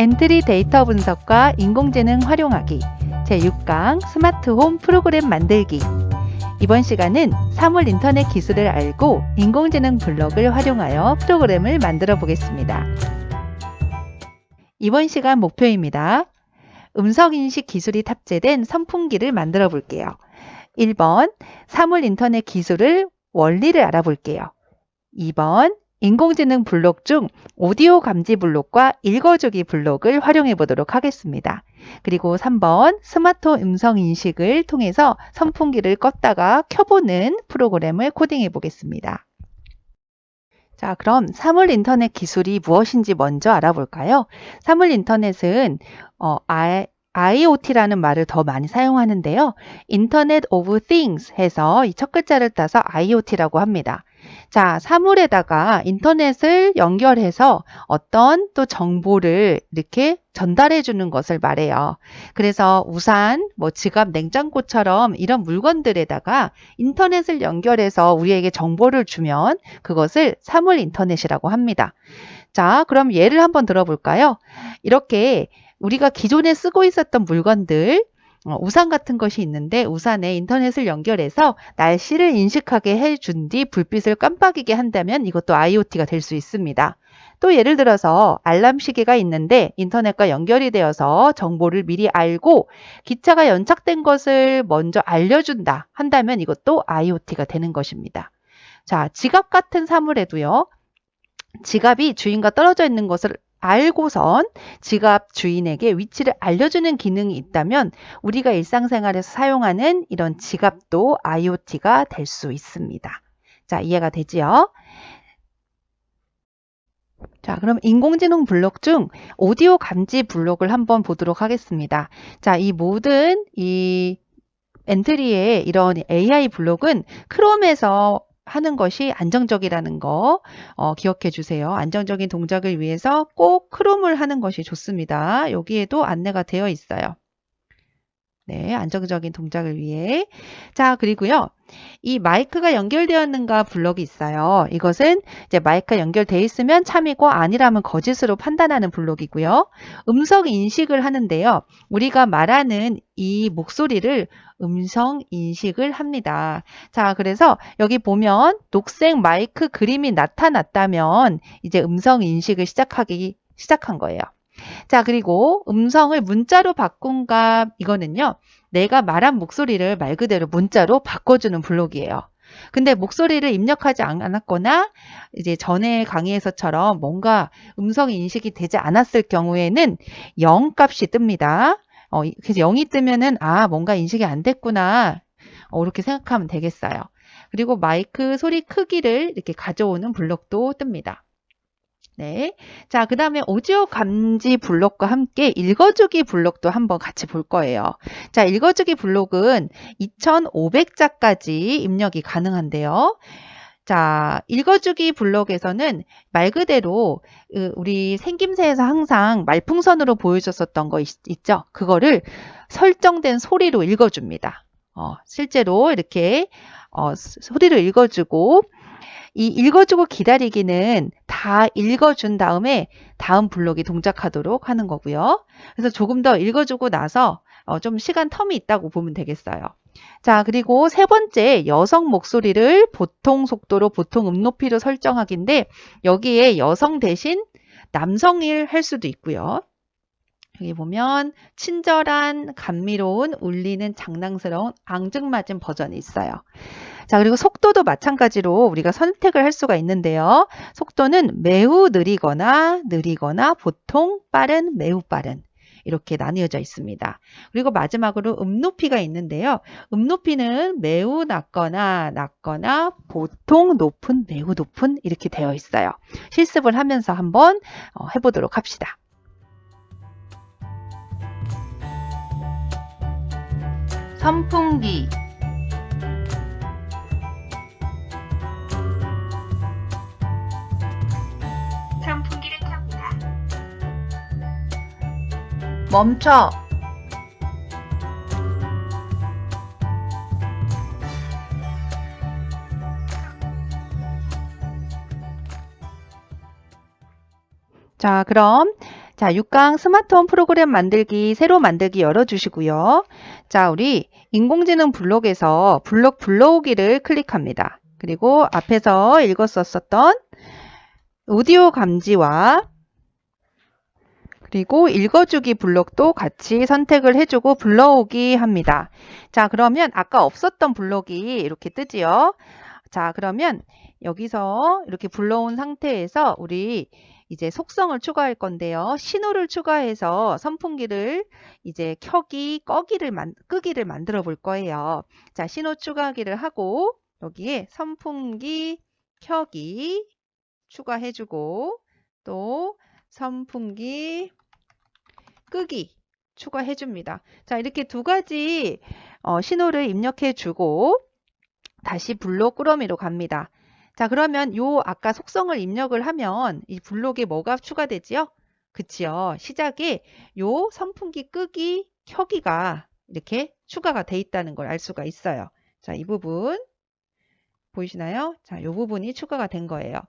엔트리 데이터 분석과 인공지능 활용하기 제6강 스마트홈 프로그램 만들기. 이번 시간은 사물 인터넷 기술을 알고 인공지능 블록을 활용하여 프로그램을 만들어 보겠습니다. 이번 시간 목표입니다. 음성인식 기술이 탑재된 선풍기를 만들어 볼게요. 1번 사물 인터넷 기술을 원리를 알아볼게요. 2번 인공지능 블록 중 오디오 감지 블록과 읽어주기 블록을 활용해 보도록 하겠습니다. 그리고 3번 스마트홈 음성 인식을 통해서 선풍기를 껐다가 켜보는 프로그램을 코딩해 보겠습니다. 자, 그럼 사물 인터넷 기술이 무엇인지 먼저 알아볼까요? 사물 인터넷은 IoT라는 말을 더 많이 사용하는데요. Internet of Things 해서 이 첫 글자를 따서 IoT라고 합니다. 자, 사물에다가 인터넷을 연결해서 어떤 또 정보를 이렇게 전달해 주는 것을 말해요. 그래서 우산, 지갑, 냉장고처럼 이런 물건들에다가 인터넷을 연결해서 우리에게 정보를 주면 그것을 사물 인터넷이라고 합니다. 자, 그럼 예를 한번 들어볼까요? 이렇게 우리가 기존에 쓰고 있었던 물건들, 우산 같은 것이 있는데 우산에 인터넷을 연결해서 날씨를 인식하게 해준 뒤 불빛을 깜빡이게 한다면 이것도 IoT가 될 수 있습니다. 또 예를 들어서 알람 시계가 있는데 인터넷과 연결이 되어서 정보를 미리 알고 기차가 연착된 것을 먼저 알려준다 한다면 이것도 IoT가 되는 것입니다. 자, 지갑 같은 사물에도요. 지갑이 주인과 떨어져 있는 것을 알고선 지갑 주인에게 위치를 알려주는 기능이 있다면 우리가 일상생활에서 사용하는 이런 지갑도 IoT가 될 수 있습니다. 자, 이해가 되지요? 자, 그럼 인공지능 블록 중 오디오 감지 블록을 한번 보도록 하겠습니다. 자, 이 모든 엔트리의 이런 AI 블록은 크롬에서 하는 것이 안정적이라는 거 기억해 주세요. 안정적인 동작을 위해서 꼭 크롬을 하는 것이 좋습니다. 여기에도 안내가 되어 있어요. 네, 안정적인 동작을 위해. 자, 그리고요. 이 마이크가 연결되었는가 블록이 있어요. 이것은 이제 마이크가 연결되어 있으면 참이고 아니라면 거짓으로 판단하는 블록이고요. 음성 인식을 하는데요. 우리가 말하는 이 목소리를 음성 인식을 합니다. 자, 그래서 여기 보면 녹색 마이크 그림이 나타났다면 이제 음성 인식을 시작한 거예요. 자, 그리고 음성을 문자로 바꾼 값, 이거는요. 내가 말한 목소리를 말 그대로 문자로 바꿔주는 블록이에요. 근데 목소리를 입력하지 않았거나 이제 전에 강의에서처럼 뭔가 음성이 인식이 되지 않았을 경우에는 0 값이 뜹니다. 그래서 0이 뜨면은 뭔가 인식이 안 됐구나. 이렇게 생각하면 되겠어요. 그리고 마이크 소리 크기를 이렇게 가져오는 블록도 뜹니다. 네. 자, 그 다음에 오디오 감지 블록과 함께 읽어주기 블록도 한번 같이 볼 거예요. 자, 읽어주기 블록은 2500자까지 입력이 가능한데요. 자, 읽어주기 블록에서는 말 그대로 우리 생김새에서 항상 말풍선으로 보여줬었던 거 있죠? 그거를 설정된 소리로 읽어줍니다. 실제로 이렇게 소리를 읽어주고 이 읽어주고 기다리기는 다 읽어준 다음에 다음 블록이 동작하도록 하는 거고요. 그래서 조금 더 읽어주고 나서 좀 시간 텀이 있다고 보면 되겠어요. 자, 그리고 세 번째 여성 목소리를 보통 속도로 보통 음높이로 설정하기인데 여기에 여성 대신 남성일 할 수도 있고요. 여기 보면 친절한, 감미로운, 울리는, 장난스러운, 앙증맞은 버전이 있어요. 자, 그리고 속도도 마찬가지로 우리가 선택을 할 수가 있는데요. 속도는 매우 느리거나 보통, 빠른, 매우 빠른 이렇게 나뉘어져 있습니다. 그리고 마지막으로 음높이가 있는데요. 음높이는 매우 낮거나 보통, 높은, 매우 높은 이렇게 되어 있어요. 실습을 하면서 한번 해보도록 합시다. 선풍기, 선풍기를 켭니다. 멈춰, 자, 그럼 자, 6강 스마트홈 프로그램 만들기, 새로 만들기 열어주시고요. 자, 우리 인공지능 블록에서 블록 불러오기를 클릭합니다. 그리고 앞에서 읽었었던 오디오 감지와 그리고 읽어주기 블록도 같이 선택을 해주고 불러오기 합니다. 자, 그러면 아까 없었던 블록이 이렇게 뜨지요. 자, 그러면 여기서 이렇게 불러온 상태에서 우리 이제 속성을 추가할 건데요. 신호를 추가해서 선풍기를 이제 끄기를 만들어 볼 거예요. 자, 신호 추가하기를 하고 여기에 선풍기 켜기 추가해주고 또 선풍기 끄기 추가해줍니다. 자, 이렇게 두 가지 신호를 입력해주고 다시 블록 꾸러미로 갑니다. 자, 그러면 아까 속성을 입력을 하면 이 블록에 뭐가 추가되지요? 그치요. 시작에 요 선풍기 끄기, 켜기가 이렇게 추가가 돼 있다는 걸 알 수가 있어요. 자, 이 부분 보이시나요? 자, 이 부분이 추가가 된 거예요.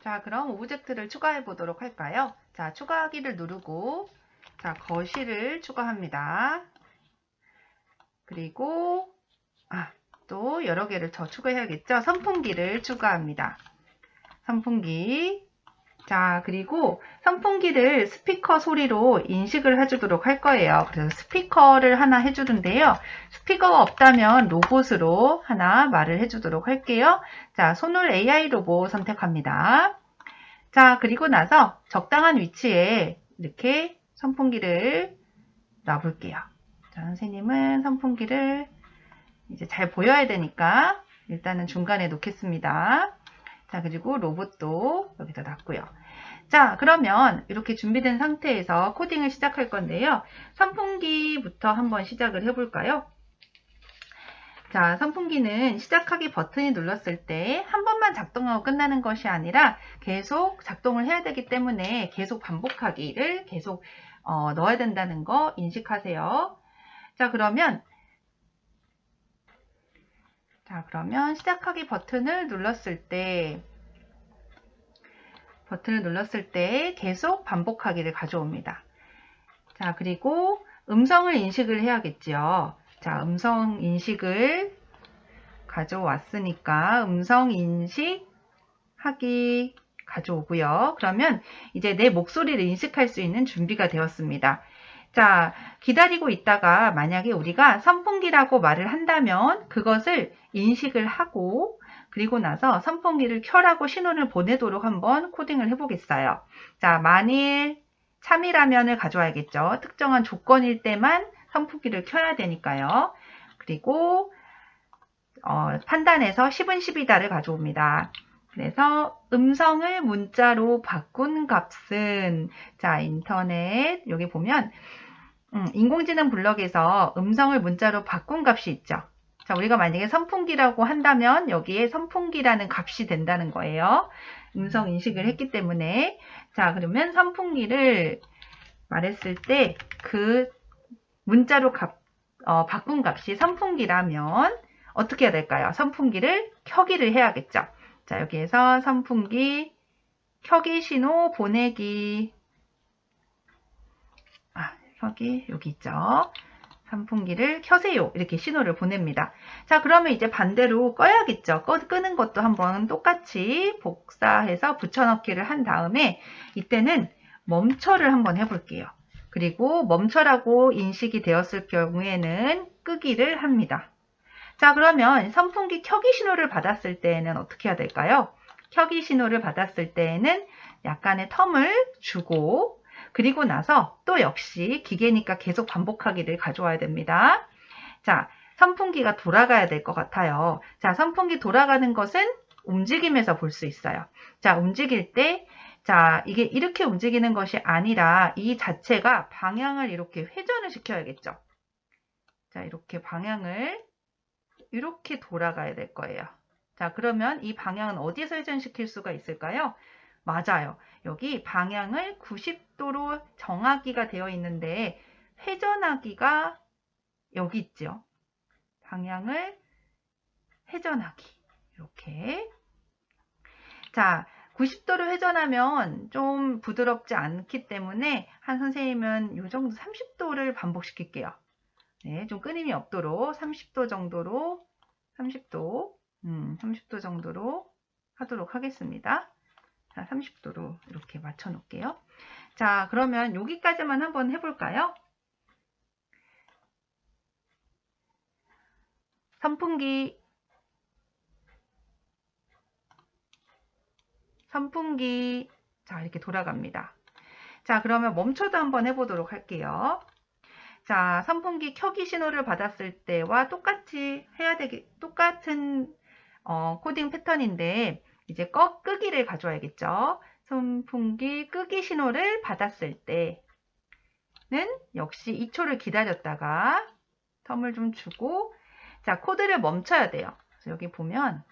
자, 그럼 오브젝트를 추가해 보도록 할까요? 자, 추가하기를 누르고 자, 거실을 추가합니다. 그리고 또 여러 개를 더 추가해야겠죠? 선풍기를 추가합니다. 선풍기. 자, 그리고 선풍기를 스피커 소리로 인식을 해주도록 할 거예요. 그래서 스피커를 하나 해주는데요. 스피커가 없다면 로봇으로 하나 말을 해주도록 할게요. 자, 손을 AI 로봇 선택합니다. 자, 그리고 나서 적당한 위치에 이렇게 선풍기를 놔볼게요. 자, 선생님은 선풍기를 이제 잘 보여야 되니까 일단은 중간에 놓겠습니다. 자, 그리고 로봇도 여기다 놨고요. 자, 그러면 이렇게 준비된 상태에서 코딩을 시작할 건데요. 선풍기부터 한번 시작을 해볼까요? 자, 선풍기는 시작하기 버튼이 눌렀을 때 한 번만 작동하고 끝나는 것이 아니라 계속 작동을 해야 되기 때문에 계속 반복하기를 계속 넣어야 된다는 거 인식하세요. 자, 그러면 시작하기 버튼을 눌렀을 때 계속 반복하기를 가져옵니다. 자, 그리고 음성을 인식을 해야겠죠. 자, 음성 인식을 가져왔으니까 음성 인식하기 가져오고요. 그러면 이제 내 목소리를 인식할 수 있는 준비가 되었습니다. 자, 기다리고 있다가 만약에 우리가 선풍기라고 말을 한다면 그것을 인식을 하고 그리고 나서 선풍기를 켜라고 신호를 보내도록 한번 코딩을 해보겠어요. 자, 만일 참이라면을 가져와야겠죠. 특정한 조건일 때만 선풍기를 켜야 되니까요. 그리고 판단해서 10은 10이다를 가져옵니다. 그래서 음성을 문자로 바꾼 값은 자, 인터넷 여기 보면 인공지능 블럭에서 음성을 문자로 바꾼 값이 있죠. 자, 우리가 만약에 선풍기라고 한다면 여기에 선풍기라는 값이 된다는 거예요. 음성 인식을 했기 때문에. 자, 그러면 선풍기를 말했을 때 그 문자로 바꾼 값이 선풍기라면 어떻게 해야 될까요? 선풍기를 켜기를 해야겠죠. 자, 여기에서 선풍기 켜기 신호 보내기. 켜기 여기 있죠. 선풍기를 켜세요. 이렇게 신호를 보냅니다. 자, 그러면 이제 반대로 꺼야겠죠. 끄는 것도 한번 똑같이 복사해서 붙여넣기를 한 다음에 이때는 멈춰를 한번 해볼게요. 그리고 멈춰라고 인식이 되었을 경우에는 끄기를 합니다. 자, 그러면 선풍기 켜기 신호를 받았을 때에는 어떻게 해야 될까요? 켜기 신호를 받았을 때에는 약간의 텀을 주고 그리고 나서 또 역시 기계니까 계속 반복하기를 가져와야 됩니다. 자, 선풍기가 돌아가야 될 것 같아요. 자, 선풍기 돌아가는 것은 움직임에서 볼 수 있어요. 자, 움직일 때 자, 이게 이렇게 움직이는 것이 아니라 이 자체가 방향을 이렇게 회전을 시켜야겠죠. 자, 이렇게 방향을 이렇게 돌아가야 될 거예요. 자, 그러면 이 방향은 어디서 회전시킬 수가 있을까요? 맞아요. 여기 방향을 90도로 정하기가 되어 있는데 회전하기가 여기 있죠. 방향을 회전하기. 이렇게. 자, 90도로 회전하면 좀 부드럽지 않기 때문에 한 선생님은 이 정도 30도를 반복시킬게요. 네, 좀 끊임이 없도록 30도 정도로 30도 정도로 하도록 하겠습니다. 자, 30도로 이렇게 맞춰 놓을게요. 자, 그러면 여기까지만 한번 해볼까요? 선풍기, 자, 이렇게 돌아갑니다. 자, 그러면 멈춰도 한번 해보도록 할게요. 자, 선풍기 켜기 신호를 받았을 때와 똑같이 똑같은 코딩 패턴인데, 이제 끄기를 가져와야겠죠. 선풍기 끄기 신호를 받았을 때는 역시 2초를 기다렸다가 텀을 좀 주고, 자, 코드를 멈춰야 돼요. 그래서 여기 보면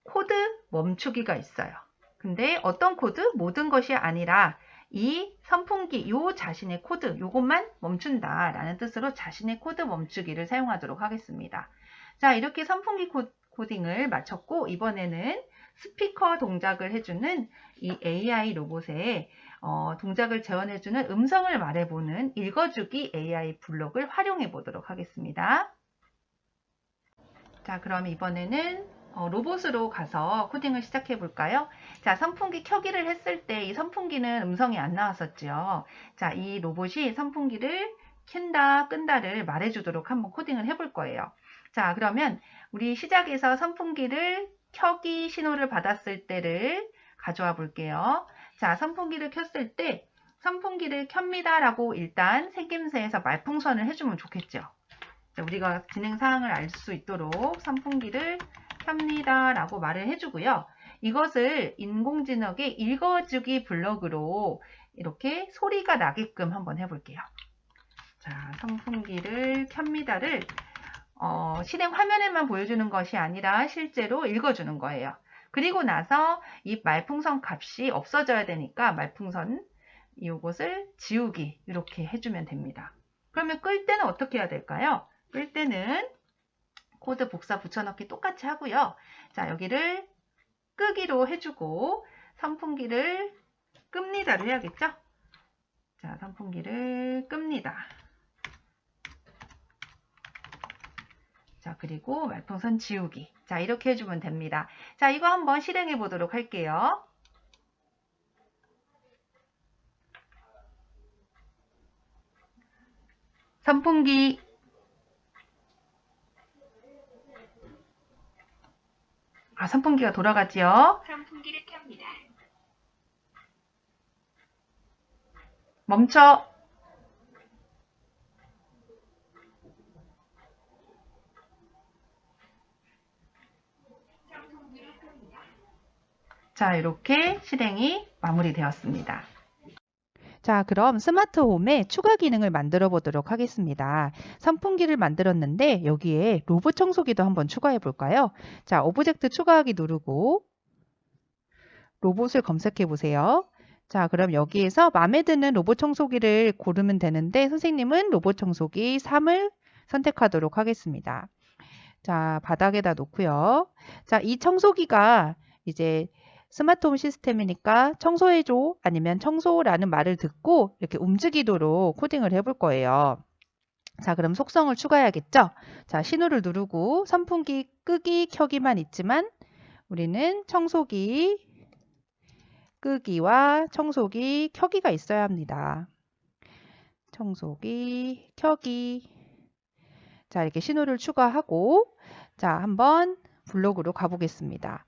코드 멈추기가 있어요. 근데 어떤 코드? 모든 것이 아니라 이 선풍기 요 자신의 코드 요것만 멈춘다 라는 뜻으로 자신의 코드 멈추기를 사용하도록 하겠습니다. 자, 이렇게 선풍기 코딩을 마쳤고 이번에는 스피커 동작을 해주는 이 AI 로봇의 동작을 재현해주는 음성을 말해보는 읽어주기 AI 블록을 활용해 보도록 하겠습니다. 자, 그럼 이번에는 로봇으로 가서 코딩을 시작해 볼까요? 자, 선풍기 켜기를 했을 때 이 선풍기는 음성이 안 나왔었죠. 자, 이 로봇이 선풍기를 켠다, 끈다를 말해주도록 한번 코딩을 해볼 거예요. 자, 그러면 우리 시작에서 선풍기를 켜기 신호를 받았을 때를 가져와 볼게요. 자, 선풍기를 켰을 때 선풍기를 켭니다 라고 일단 생김새에서 말풍선을 해주면 좋겠죠. 자, 우리가 진행 사항을 알 수 있도록 선풍기를 켭니다 라고 말을 해주고요. 이것을 인공지능의 읽어주기 블럭으로 이렇게 소리가 나게끔 한번 해볼게요. 자, 선풍기를 켭니다를 실행 화면에만 보여주는 것이 아니라 실제로 읽어주는 거예요. 그리고 나서 이 말풍선 값이 없어져야 되니까 말풍선 이것을 지우기 이렇게 해주면 됩니다. 그러면 끌 때는 어떻게 해야 될까요? 끌 때는 코드 복사 붙여넣기 똑같이 하고요. 자, 여기를 끄기로 해주고 선풍기를 끕니다로 해야겠죠? 자, 선풍기를 끕니다. 자, 그리고 말풍선 지우기. 자, 이렇게 해주면 됩니다. 자, 이거 한번 실행해 보도록 할게요. 선풍기 선풍기가 돌아가지요. 선풍기를 켭니다. 멈춰. 선풍기를 끕니다. 자, 이렇게 실행이 마무리되었습니다. 자, 그럼 스마트 홈에 추가 기능을 만들어 보도록 하겠습니다. 선풍기를 만들었는데 여기에 로봇 청소기도 한번 추가해 볼까요? 자, 오브젝트 추가하기 누르고 로봇을 검색해 보세요. 자, 그럼 여기에서 마음에 드는 로봇 청소기를 고르면 되는데 선생님은 로봇 청소기 3을 선택하도록 하겠습니다. 자, 바닥에다 놓고요. 자, 이 청소기가 이제 스마트홈 시스템이니까 청소해줘 아니면 청소라는 말을 듣고 이렇게 움직이도록 코딩을 해볼 거예요. 자, 그럼 속성을 추가해야겠죠? 자, 신호를 누르고 선풍기 끄기, 켜기만 있지만 우리는 청소기 끄기와 청소기 켜기가 있어야 합니다. 청소기 켜기. 자, 이렇게 신호를 추가하고 자, 한번 블록으로 가보겠습니다.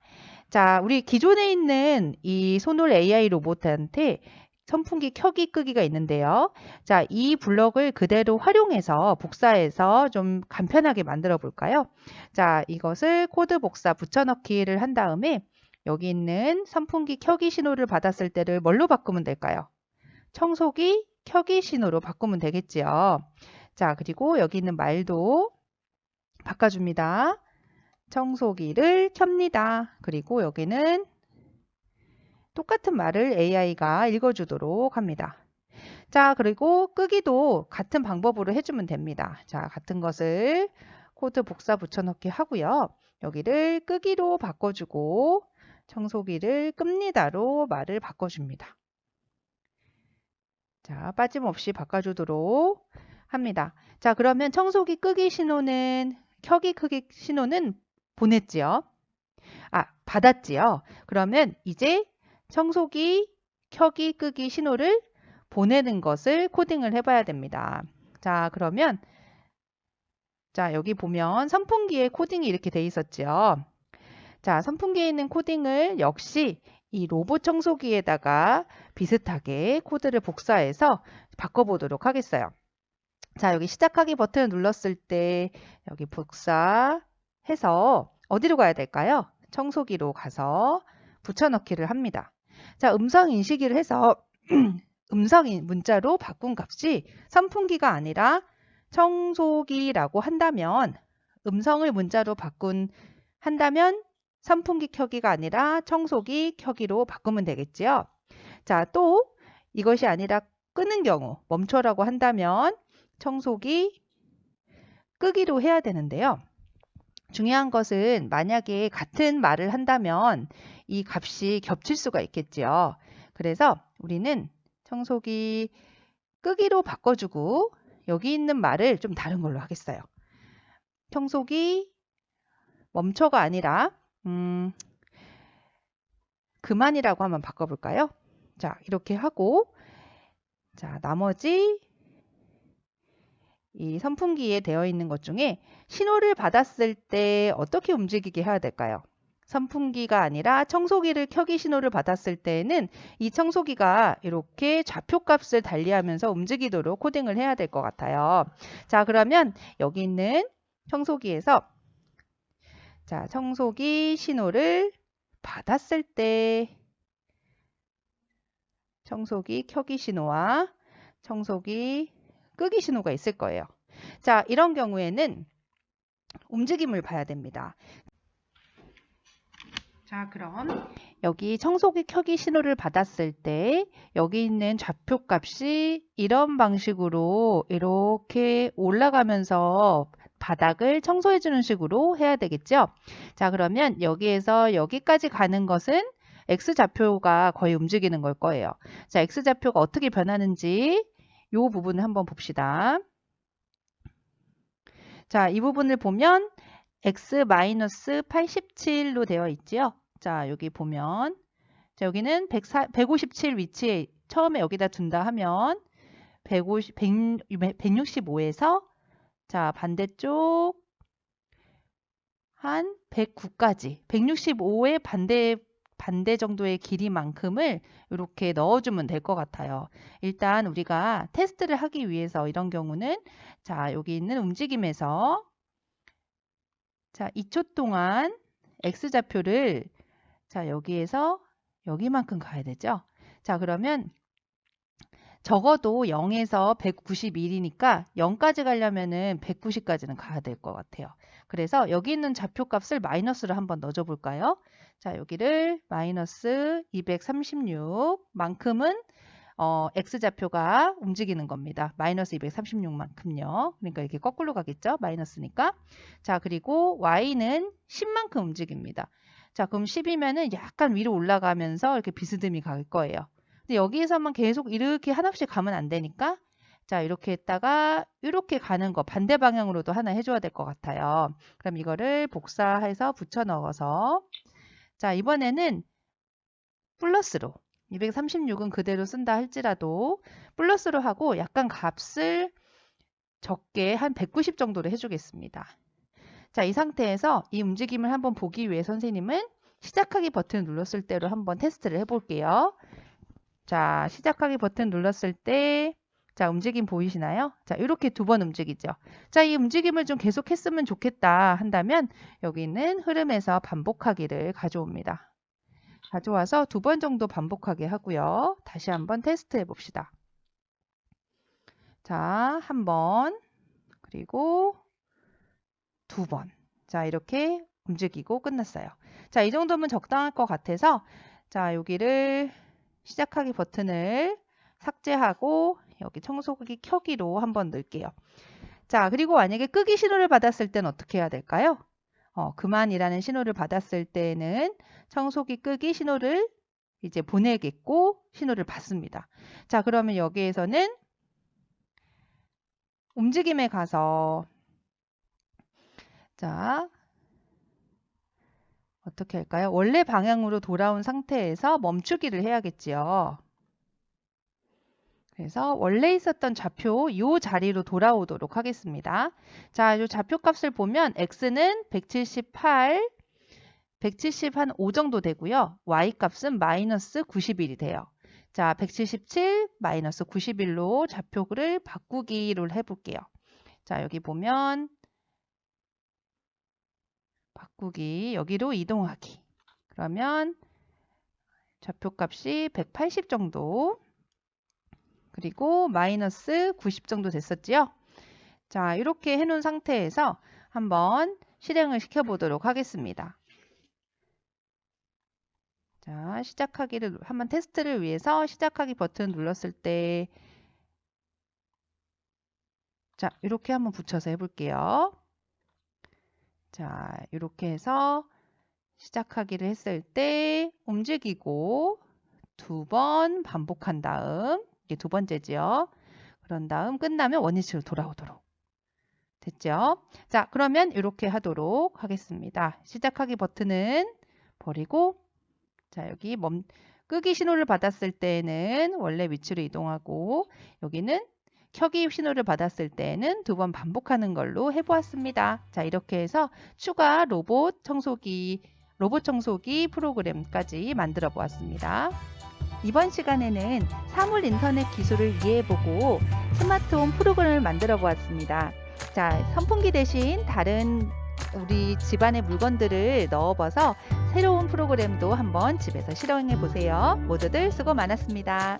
자, 우리 기존에 있는 이 손올 AI 로봇한테 선풍기 켜기 끄기가 있는데요. 자, 이 블럭을 그대로 활용해서 복사해서 좀 간편하게 만들어 볼까요? 자, 이것을 코드 복사 붙여넣기를 한 다음에 여기 있는 선풍기 켜기 신호를 받았을 때를 뭘로 바꾸면 될까요? 청소기 켜기 신호로 바꾸면 되겠지요. 자, 그리고 여기 있는 말도 바꿔줍니다. 청소기를 켭니다. 그리고 여기는 똑같은 말을 AI가 읽어주도록 합니다. 자, 그리고 끄기도 같은 방법으로 해주면 됩니다. 자, 같은 것을 코드 복사 붙여넣기 하고요. 여기를 끄기로 바꿔주고 청소기를 끕니다로 말을 바꿔줍니다. 자, 빠짐없이 바꿔주도록 합니다. 자, 그러면 청소기 끄기 신호는, 켜기 크기 신호는 보냈지요. 받았지요. 그러면 이제 청소기 켜기 끄기 신호를 보내는 것을 코딩을 해봐야 됩니다. 자, 그러면 자, 여기 보면 선풍기에 코딩이 이렇게 돼 있었죠. 자, 선풍기에 있는 코딩을 역시 이 로봇 청소기에다가 비슷하게 코드를 복사해서 바꿔보도록 하겠어요. 자, 여기 시작하기 버튼을 눌렀을 때 여기 복사해서 어디로 가야 될까요? 청소기로 가서 붙여넣기를 합니다. 자, 음성 인식을 해서 음성 문자로 바꾼 값이 선풍기가 아니라 청소기라고 한다면 음성을 문자로 한다면 선풍기 켜기가 아니라 청소기 켜기로 바꾸면 되겠지요. 자, 또 이것이 아니라 끄는 경우 멈춰라고 한다면 청소기 끄기로 해야 되는데요. 중요한 것은 만약에 같은 말을 한다면 이 값이 겹칠 수가 있겠지요. 그래서 우리는 청소기 끄기로 바꿔주고 여기 있는 말을 좀 다른 걸로 하겠어요. 청소기 멈춰가 아니라 그만이라고 한번 바꿔볼까요? 자, 이렇게 하고 자, 나머지 이 선풍기에 되어 있는 것 중에 신호를 받았을 때 어떻게 움직이게 해야 될까요? 선풍기가 아니라 청소기를 켜기 신호를 받았을 때에는 이 청소기가 이렇게 좌표값을 달리하면서 움직이도록 코딩을 해야 될 것 같아요. 자, 그러면 여기 있는 청소기에서 자, 청소기 신호를 받았을 때 청소기 켜기 신호와 청소기 끄기 신호가 있을 거예요. 자, 이런 경우에는 움직임을 봐야 됩니다. 자, 그럼 여기 청소기 켜기 신호를 받았을 때 여기 있는 좌표 값이 이런 방식으로 이렇게 올라가면서 바닥을 청소해 주는 식으로 해야 되겠죠. 자, 그러면 여기에서 여기까지 가는 것은 X좌표가 거의 움직이는 걸 거예요. 자, X좌표가 어떻게 변하는지 이 부분을 한번 봅시다. 자, 이 부분을 보면 X-87로 되어 있지요. 자, 여기 보면 자, 여기는 157 위치에 처음에 여기다 둔다 하면 165에서 자, 반대쪽 한 109까지 165의 반대 정도의 길이만큼을 이렇게 넣어주면 될 것 같아요. 일단 우리가 테스트를 하기 위해서 이런 경우는 자, 여기 있는 움직임에서 자, 2초 동안 X좌표를 자, 여기에서 여기만큼 가야 되죠. 자, 그러면 적어도 0에서 191이니까 0까지 가려면은 190까지는 가야 될 것 같아요. 그래서 여기 있는 좌표 값을 마이너스를 한번 넣어줘 볼까요? 자, 여기를 마이너스 236만큼은 X좌표가 움직이는 겁니다. 마이너스 236만큼요. 그러니까 이렇게 거꾸로 가겠죠? 마이너스니까. 자, 그리고 Y는 10만큼 움직입니다. 자, 그럼 10이면은 약간 위로 올라가면서 이렇게 비스듬히 갈 거예요. 근데 여기에서만 계속 이렇게 한없이 가면 안 되니까 자, 이렇게 했다가 이렇게 가는 거 반대 방향으로도 하나 해줘야 될 것 같아요. 그럼 이거를 복사해서 붙여 넣어서 자, 이번에는 플러스로 236은 그대로 쓴다 할지라도 플러스로 하고 약간 값을 적게 한 190 정도로 해주겠습니다. 자, 이 상태에서 이 움직임을 한번 보기 위해 선생님은 시작하기 버튼 눌렀을 때로 한번 테스트를 해볼게요. 자, 시작하기 버튼 눌렀을 때 자, 움직임 보이시나요? 자, 이렇게 두 번 움직이죠. 자, 이 움직임을 좀 계속 했으면 좋겠다 한다면 여기 있는 흐름에서 반복하기를 가져옵니다. 가져와서 두 번 정도 반복하게 하고요. 다시 한번 테스트 해봅시다. 자, 한 번, 그리고 두 번. 자, 이렇게 움직이고 끝났어요. 자, 이 정도면 적당할 것 같아서 자, 여기를 시작하기 버튼을 삭제하고 여기 청소기 켜기로 한번 넣을게요. 자, 그리고 만약에 끄기 신호를 받았을 때는 어떻게 해야 될까요? 그만이라는 신호를 받았을 때는 청소기 끄기 신호를 이제 보내겠고 신호를 받습니다. 자, 그러면 여기에서는 움직임에 가서 자, 어떻게 할까요? 원래 방향으로 돌아온 상태에서 멈추기를 해야겠지요. 그래서 원래 있었던 좌표 이 자리로 돌아오도록 하겠습니다. 자, 이 좌표 값을 보면 x는 178, 170 한 5 정도 되고요. y 값은 마이너스 91이 돼요. 자, 177 마이너스 91로 좌표를 바꾸기를 해볼게요. 자, 여기 보면 바꾸기, 여기로 이동하기. 그러면 좌표 값이 180 정도, 그리고 마이너스 90 정도 됐었지요. 자, 이렇게 해놓은 상태에서 한번 실행을 시켜보도록 하겠습니다. 자, 시작하기를 한번 테스트를 위해서 시작하기 버튼 눌렀을 때 자, 이렇게 한번 붙여서 해볼게요. 자, 이렇게 해서 시작하기를 했을 때 움직이고 2번 반복한 다음 이게 2번째지요. 그런 다음 끝나면 원위치로 돌아오도록. 됐죠? 자, 그러면 이렇게 하도록 하겠습니다. 시작하기 버튼은 버리고 자, 여기 끄기 신호를 받았을 때는 원래 위치로 이동하고 여기는 켜기 신호를 받았을 때는 2번 반복하는 걸로 해보았습니다. 자, 이렇게 해서 추가 로봇 청소기 프로그램까지 만들어 보았습니다. 이번 시간에는 사물 인터넷 기술을 이해해보고 스마트홈 프로그램을 만들어 보았습니다. 자, 선풍기 대신 다른 우리 집안의 물건들을 넣어봐서 새로운 프로그램도 한번 집에서 실행해 보세요. 모두들 수고 많았습니다.